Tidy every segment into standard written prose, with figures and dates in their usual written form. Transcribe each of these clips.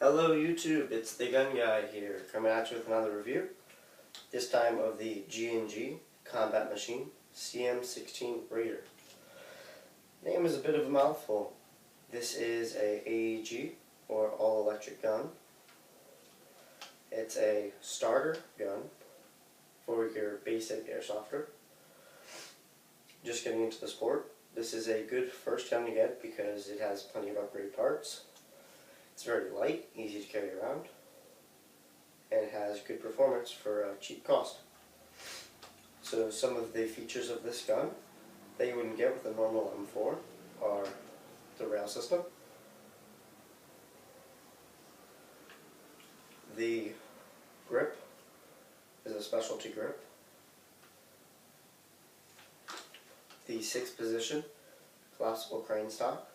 Hello YouTube, it's the Gun Guy here, coming at you with another review. This time of the G&G Combat Machine cm16 Raider. Name is a bit of a mouthful. This is a AEG, or all-electric gun. It's a starter gun for your basic airsofter. Just getting into the sport, this is a good first gun to get because it has plenty of upgrade parts. It's very light, easy to carry around, and has good performance for a cheap cost. So some of the features of this gun that you wouldn't get with a normal M4 are the rail system, the grip is a specialty grip, the 6-position collapsible crane stock,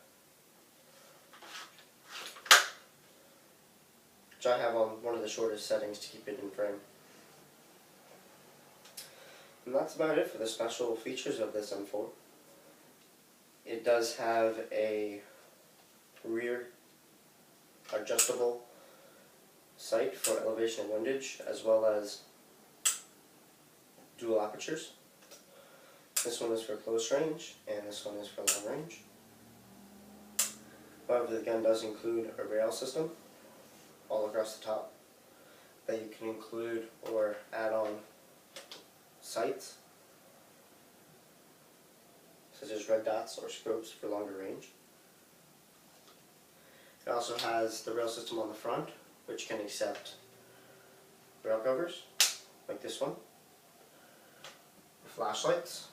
which I have on one of the shortest settings to keep it in frame. And that's about it for the special features of this M4. It does have a rear adjustable sight for elevation and windage, as well as dual apertures. This one is for close range, and this one is for long range. However, the gun does include a rail system all across the top that you can include or add on sights, such as red dots or scopes for longer range. It also has the rail system on the front, which can accept rail covers, like this one, flashlights,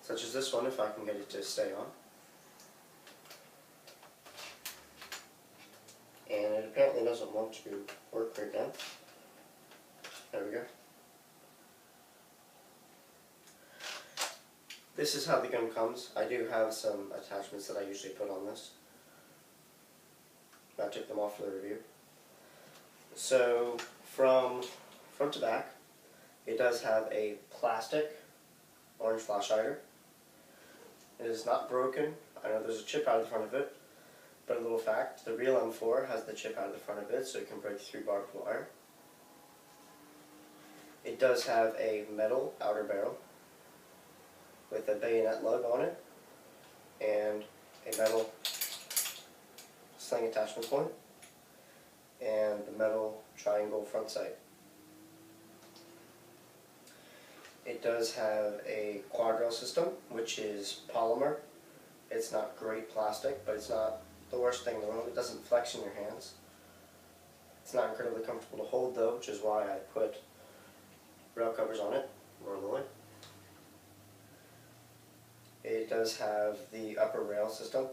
such as this one if I can get it to stay on. And it apparently doesn't want to work right now. There we go. This is how the gun comes. I do have some attachments that I usually put on this. I took them off for the review. So, from front to back, it does have a plastic orange flash hider. It is not broken. I know there's a chip out of the front of it. But a little fact, the real M4 has the chip out of the front of it so it can break through barbed wire. It does have a metal outer barrel with a bayonet lug on it and a metal sling attachment point and the metal triangle front sight. It does have a quad rail system, which is polymer. It's not great plastic, but it's not the worst thing in the world. It doesn't flex in your hands. It's not incredibly comfortable to hold though, which is why I put rail covers on it normally. It does have the upper rail system,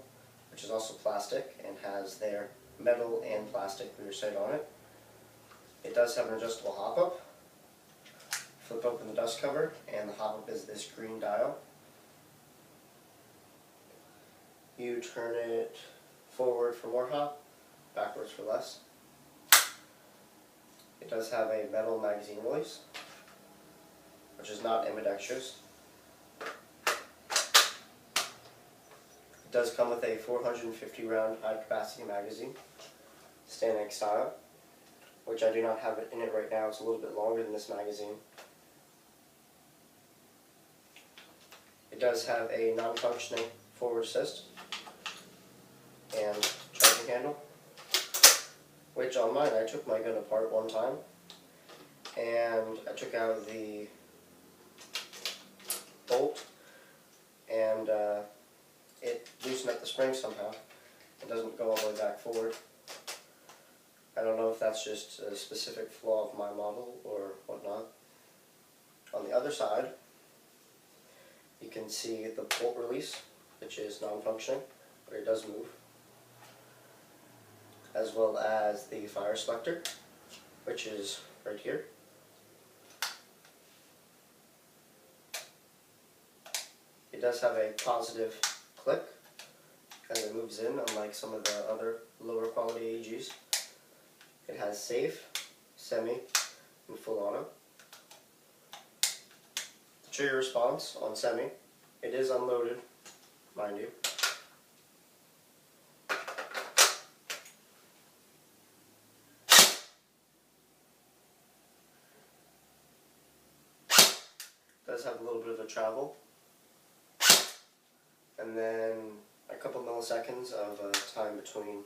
which is also plastic and has their metal and plastic rear sight on it. It does have an adjustable hop-up. Flip open the dust cover, and the hop-up is this green dial. You turn it forward for more hop, backwards for less. It does have a metal magazine release, which is not ambidextrous. It does come with a 450 round high capacity magazine, Stanley style, which I do not have it in it right now. It's a little bit longer than this magazine. It does have a non-functioning forward assist and charging handle, which on mine I took my gun apart one time and I took out the bolt and it loosened up the spring somehow. It doesn't go all the way back forward. I don't know if that's just a specific flaw of my model or whatnot. On the other side, you can see the bolt release, which is non-functioning, but it does move, as well as the fire selector, which is right here. It does have a positive click as it moves in, unlike some of the other lower quality AEGs. It has safe, semi, and full auto. The trigger response on semi, it is unloaded, mind you. does have a little bit of a travel, and then a couple milliseconds of time between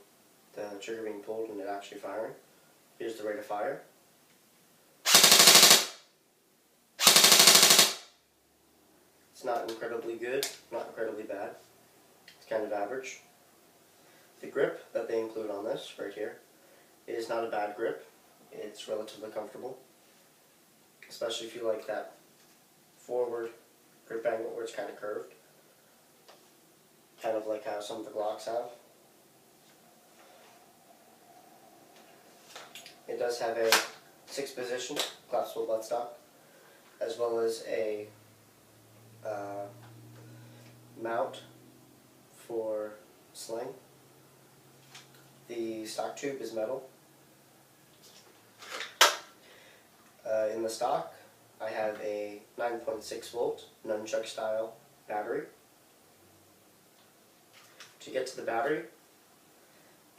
the trigger being pulled and it actually firing. Here's the rate of fire. It's not incredibly good, not incredibly bad. It's kind of average. The grip that they include on this, right here, is not a bad grip. It's relatively comfortable, especially if you like that forward grip angle where it's kind of curved, kind of like how some of the Glocks have. It does have a 6-position collapsible buttstock, as well as a mount for sling. The stock tube is metal. In the stock, I have a 9.6 volt nunchuck style battery. To get to the battery,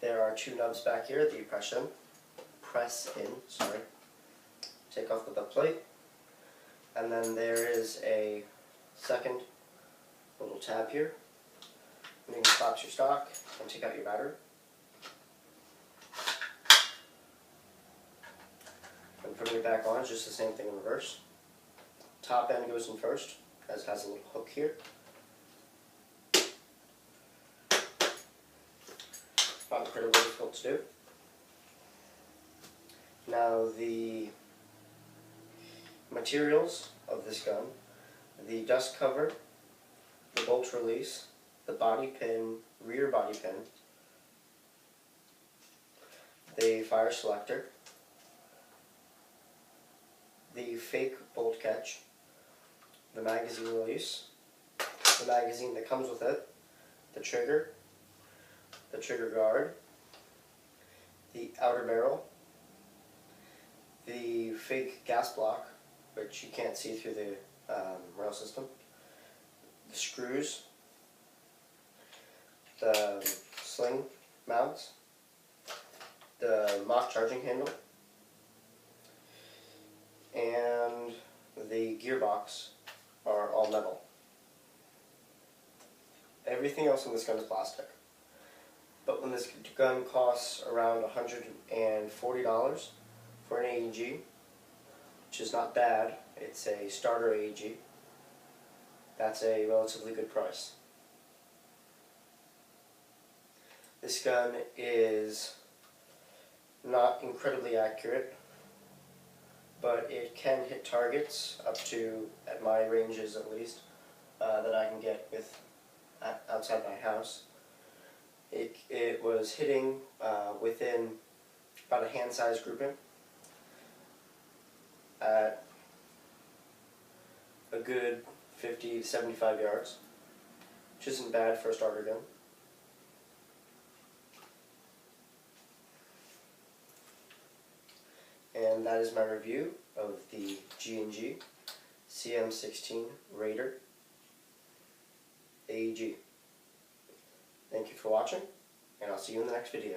there are 2 nubs back here that you press in, take off the butt plate, and then there is a second little tab here. You can collapse your stock and take out your battery. And putting it back on is just the same thing in reverse. Top end goes in first, as it has a little hook here. Not incredibly difficult to do. Now the materials of this gun: the dust cover, the bolt release, the body pin, rear body pin, the fire selector, the fake bolt catch, the magazine release, the magazine that comes with it, the trigger guard, the outer barrel, the fake gas block, which you can't see through the rail system, the screws, the sling mounts, the mock charging handle, and the gearbox are all metal. Everything else in this gun is plastic. But when this gun costs around $140 for an AEG, which is not bad, it's a starter AEG, that's a relatively good price. This gun is not incredibly accurate, but it can hit targets up to, at my ranges at least, that I can get with outside my house. It was hitting within about a hand-size grouping at a good 50 to 75 yards, which isn't bad for a starter gun. And that is my review of the G&G cm16 Raider AEG. Thank you for watching, and I'll see you in the next video.